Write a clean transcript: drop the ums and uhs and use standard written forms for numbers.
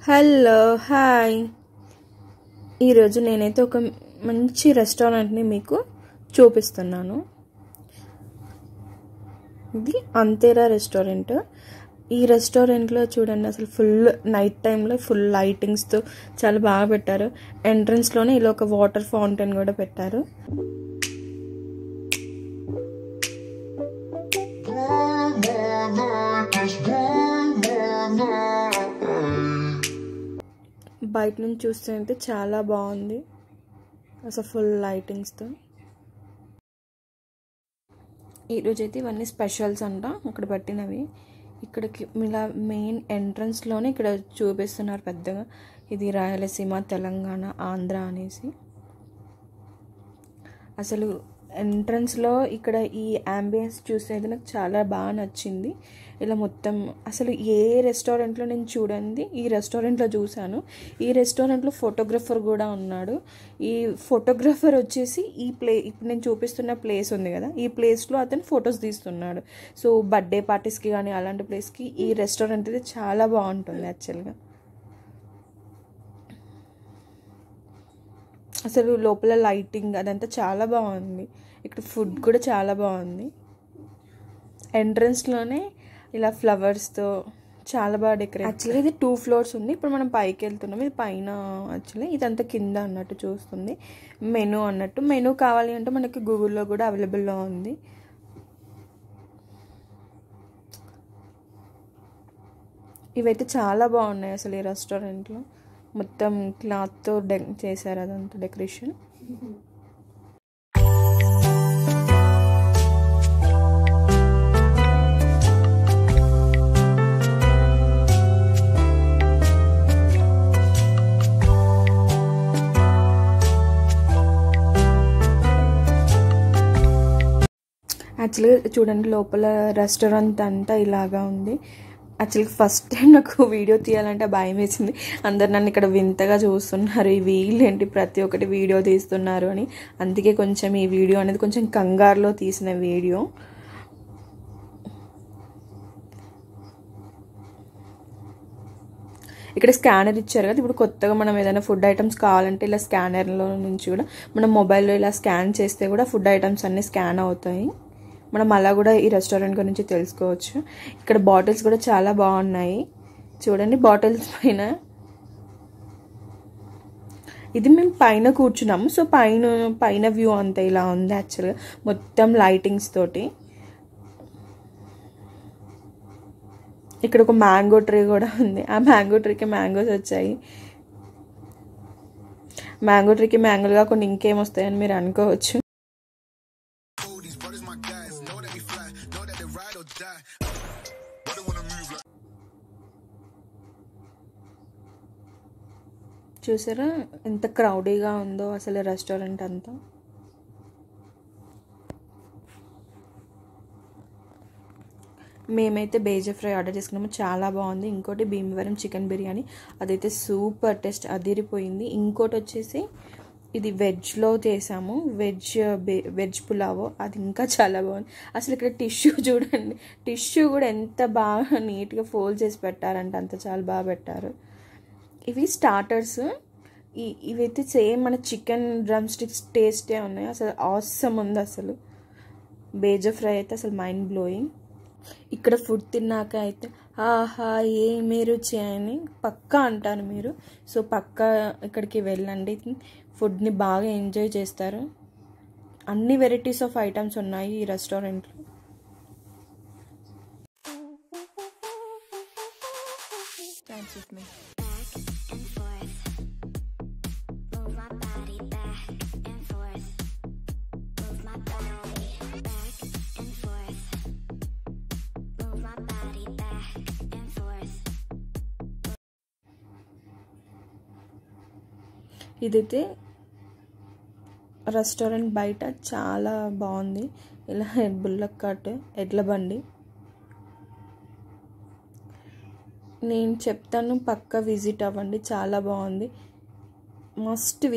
Hello hi ఈరోజు నేనైతే ఒక మంచి రెస్టారెంట్ని మీకు చూపిస్తున్నాను. ఇది అంతేరా రెస్టారెంట్. ఈ రెస్టారెంట్లో చూడండి, అసలు ఫుల్ నైట్ టైంలో ఫుల్ లైటింగ్స్తో చాలా బాగా పెట్టారు. ఎంట్రన్స్లోనే ఇలా ఒక వాటర్ ఫౌంటైన్ కూడా పెట్టారు. బయట నుంచి చూస్తుంటే చాలా బాగుంది, అసలు ఫుల్ లైటింగ్స్తో. ఈరోజైతే ఇవన్నీ స్పెషల్స్ అంట అక్కడ పట్టినవి. ఇక్కడికి ఇలా మెయిన్ ఎంట్రన్స్లోనే ఇక్కడ చూపిస్తున్నారు పెద్దగా, ఇది రాయలసీమ, తెలంగాణ, ఆంధ్ర అనేసి. అసలు ఎంట్రన్స్లో ఇక్కడ ఈ అంబియన్స్ చూసేది నాకు చాలా బాగా నచ్చింది. ఇలా మొత్తం అసలు ఏ రెస్టారెంట్లో నేను చూడండి ఈ రెస్టారెంట్లో చూశాను. ఈ రెస్టారెంట్లో ఫోటోగ్రఫర్ కూడా ఉన్నాడు. ఈ ఫోటోగ్రఫర్ వచ్చేసి ఇప్పుడు నేను చూపిస్తున్న ప్లేస్ ఉంది కదా, ఈ ప్లేస్లో అతను ఫొటోస్ తీస్తున్నాడు. సో బర్త్డే పార్టీస్కి కానీ అలాంటి ప్లేస్కి ఈ రెస్టారెంట్ అయితే చాలా బాగుంటుంది యాక్చువల్గా. అసలు లోపల లైటింగ్ అదంతా చాలా బాగుంది. ఇక్కడ ఫుడ్ కూడా చాలా బాగుంది. ఎంట్రన్స్లోనే ఇలా ఫ్లవర్స్తో చాలా బాగా డెకరేట్. యాక్చువల్గా ఇది 2 floors ఉంది. ఇప్పుడు మనం పైకి వెళ్తున్నాం. ఇది పైన, యాక్చువల్లీ ఇదంతా కింద అన్నట్టు చూస్తుంది. మెనూ అన్నట్టు, మెనూ కావాలి అంటే మనకి గూగుల్లో కూడా అవైలబుల్లో ఉంది. ఇవైతే చాలా బాగున్నాయి అసలు. ఈ రెస్టారెంట్లో మొత్తం క్లాత్తో చేశారు అదంతా డెకరేషన్. యాక్చువల్గా చూడండి, లోపల రెస్టారెంట్ అంతా ఇలాగా ఉంది. యాక్చువల్గా ఫస్ట్ టైం నాకు వీడియో తీయాలంటే భయం వేసింది. అందరు నన్ను ఇక్కడ వింతగా చూస్తున్నారు, ఈ వీళ్ళేంటి ప్రతి ఒక్కటి వీడియో తీస్తున్నారు అని. అందుకే కొంచెం ఈ వీడియో అనేది కొంచెం కంగారులో తీసిన వీడియో. ఇక్కడ స్కానర్ ఇచ్చారు కదా, ఇప్పుడు కొత్తగా మనం ఏదైనా ఫుడ్ ఐటమ్స్ కావాలంటే ఇలా స్కానర్లో నుంచి కూడా మనం మొబైల్లో ఇలా స్కాన్ చేస్తే కూడా ఫుడ్ ఐటమ్స్ అన్నీ స్కాన్ అవుతాయి. మనం అలా కూడా ఈ రెస్టారెంట్ గురించి తెలుసుకోవచ్చు. ఇక్కడ బాటిల్స్ కూడా చాలా బాగున్నాయి చూడండి. బాటిల్స్ పైన ఇది మేము పైన కూర్చున్నాము. సో పైన వ్యూ అంతా ఇలా ఉంది యాక్చువల్గా, మొత్తం లైటింగ్స్ తోటి. ఇక్కడ ఒక మ్యాంగో ట్రీ కూడా ఉంది. ఆ మ్యాంగో ట్రీకి మ్యాంగోస్ వచ్చాయి. మ్యాంగో ట్రీకి మ్యాంగోలు కాకుండా ఇంకేం వస్తాయని మీరు అనుకోవచ్చు. చూసారా ఎంత క్రౌడీగా ఉందో అసలు రెస్టారెంట్ అంతా. మేమైతే బేజ ఫ్రై ఆర్డర్ చేసుకున్నాము, చాలా బాగుంది. ఇంకోటి భీమవరం చికెన్ బిర్యానీ, అదైతే సూపర్ టేస్ట్, అదిరిపోయింది. ఇంకోటి వచ్చేసి ఇది వెజ్లో చేసాము, వెజ్ పులావ్, అది ఇంకా చాలా బాగుంది. అసలు ఇక్కడ టిష్యూ చూడండి, టిష్యూ కూడా ఎంత బాగా నీట్గా ఫోల్డ్ చేసి పెట్టారంటే అంత చాలా బాగా పెట్టారు. ఇవి స్టార్టర్స్. ఇవైతే సేమ్ మన చికెన్ డ్రమ్ స్టిక్స్ టేస్టే ఉన్నాయి. అసలు ఆసమ్ ఉంది అసలు. బేజ ఫ్రై అయితే అసలు మైండ్ బ్లోయింగ్. ఇక్కడ ఫుడ్ తిన్నాక అయితే ఆహా ఏమి రుచి అని పక్కా అంటారు మీరు. సో పక్కా ఇక్కడికి వెళ్ళండి, ఫుడ్ని బాగా ఎంజాయ్ చేస్తారు. అన్ని వెరైటీస్ ఆఫ్ ఐటమ్స్ ఉన్నాయి ఈ రెస్టారెంట్లో. ఇదైతే రెస్టారెంట్ బయట చాలా బాగుంది. ఇలా బుల్లక్ కార్ట్, ఎడ్ల బండి. నేను చెప్తాను, పక్కా విజిట్ అవ్వండి, చాలా బాగుంది, మస్ట్.